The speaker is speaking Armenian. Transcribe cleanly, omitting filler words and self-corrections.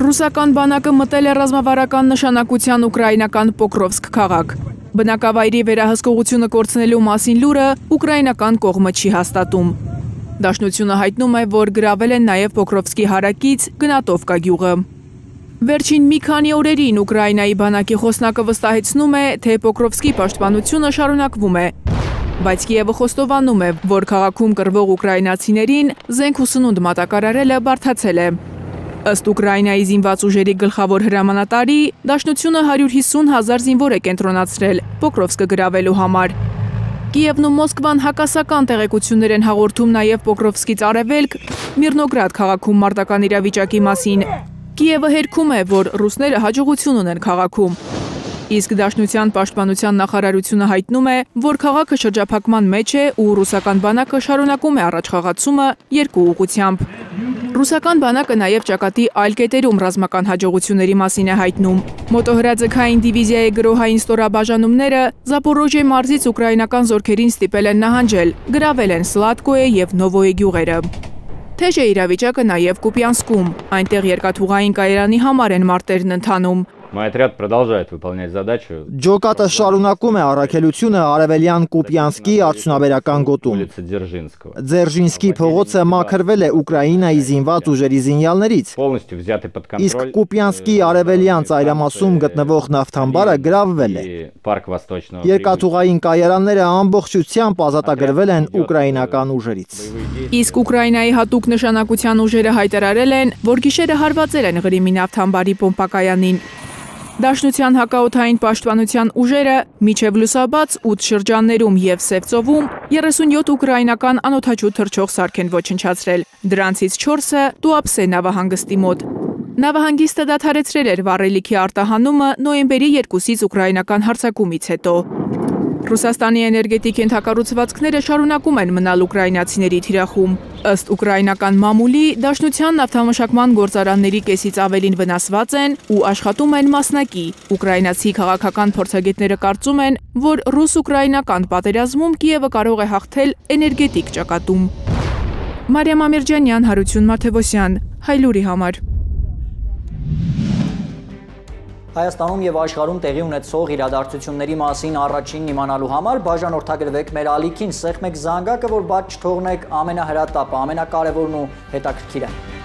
Ռուսական բանակը մտել է ռազմավարական նշանակության ուկրաինական Պոկրովսկ քաղաք։ Բնակավայրի վերահսկողությունը կորցնելու մասին լուրը ուկրաինական կողմը չի հաստատում։ Դաշնությունը հայտնում է, որ գրավել են նաև Պոկրովսկի հարակից Գնատովկա գյուղը։ Վերջին մի քանի օրերին Ուկրաինայի բանակի խոսնակը վստահեցնում է, թե Պոկրովսկի պաշտպանությունը շարունակվում է, բայց Կիևը խոստովանում է, որ քաղաքում կռվող ուկրաինացիներին զենք ու սնունդ մատակարարելը բարդացել է։ Ըստ Ուկրաինայի զինված ուժերի գլխավոր հրամանատարի, Դաշնությունը 150,000 զինվոր է կենտրոնացրել Պոկրովսկը գրավելու համար։ Կիևն ու Մոսկվան հակասական տեղեկություններ են հաղորդում նաև Պոկրովսկից արևելք Միրնոգրադ քաղաքում մարտական իրավիճակի մասին։ Կիևը հերքում է, որ ռուսները հաջողություն ունեն քաղաքում։ Իսկ Դաշնության պաշտպանության նախարարությունը հայտնում է, որ քաղաքը շրջափակման մեջ է ու ռուսական բանակը շարունակում է առաջխաղացումը երկու ուղղությամբ։ Ռուսական բանակը նաև ճակատի այլ կետերում ռազմական հաջողությունների մասին է հայտնում։ Մոտոհրաձգային դիվիզիայի գրոհային ստորաբաժանումները Զապորոժիե մարզից ուկրաինական զորքերին ստիպել են նահանջել, գրավել են Սլատկոյե և Նովոյե գյուղերը։ Թեժ է իրավիճակը նաև Կուպյանսկում, այնտեղ երկաթուղային կայարանի համար են մարտերն ընթանում։ Мой отряд продолжает выполнять задачу. Ջոկատը շարունակում է առաքելությունը արևելյան Կուպյանսկի արդյունաբերական գոտում։ Ձերժինսկի փողոցը մաքրվել է Ուկրաինայի զինված ուժերի զինյալներից։ Իսկ Կուպյանսկի արևելյան ծայրամասում գտնվող նավթամբարը գրավվել է։ Երկաթուղային կայարանները ամբողջությամբ ազատագրվել են ուկրաինական ուժերից։ Իսկ Ուկրաինայի հատուկ նշանակության ուժերը հայտարարել են, որ գիշերը հարվածել են Ղրիմի նավթամբարի պոմպակայանին։ Դաշնության հակաօդային պաշտպանության ուժերը մինչև լուսաբաց 8 շրջաններում և Սևծովում 37 ուկրաինական անօդաչու թռչող սարք են ոչնչացրել, դրանցից 4-ը Տուապսե նավահանգստի մոտ։ Նավահանգիստը դադարեցրել էր վառելիքի արտահանումը նոյեմբերի 2-ից ուկրաինական հարձակումից հետո։ Ռուսաստանի էներգետիկ ենթակառուցվածքները շարունակում են մնալ ուկրաինացիների թիրախում։ Ըստ ուկրաինական մամուլի, Դաշնության նավթամշակման գործարանների կեսից ավելին վնասված են ու աշխատում են մասնակի։ Ուկրաինացի քաղաքական փորձագետները կարծում են, որ ռուս-ուկրաինական պատերազմում Կիևը կարող է հաղթել էներգետիկ ճակատում։ Մարիամ Ամիրջանյան, Հարություն Մաթևոսյան, Հայլուրի համար։ Հայաստանում և աշխարհում տեղի ունեցող իրադարձությունների մասին առաջինն իմանալու համար բաժանորդագրվեք մեր ալիքին, սեղմեք զանգակը, որ բաց չթողնեք ամենահրատապը, ամենակարևորն ու հետաքրքիրը։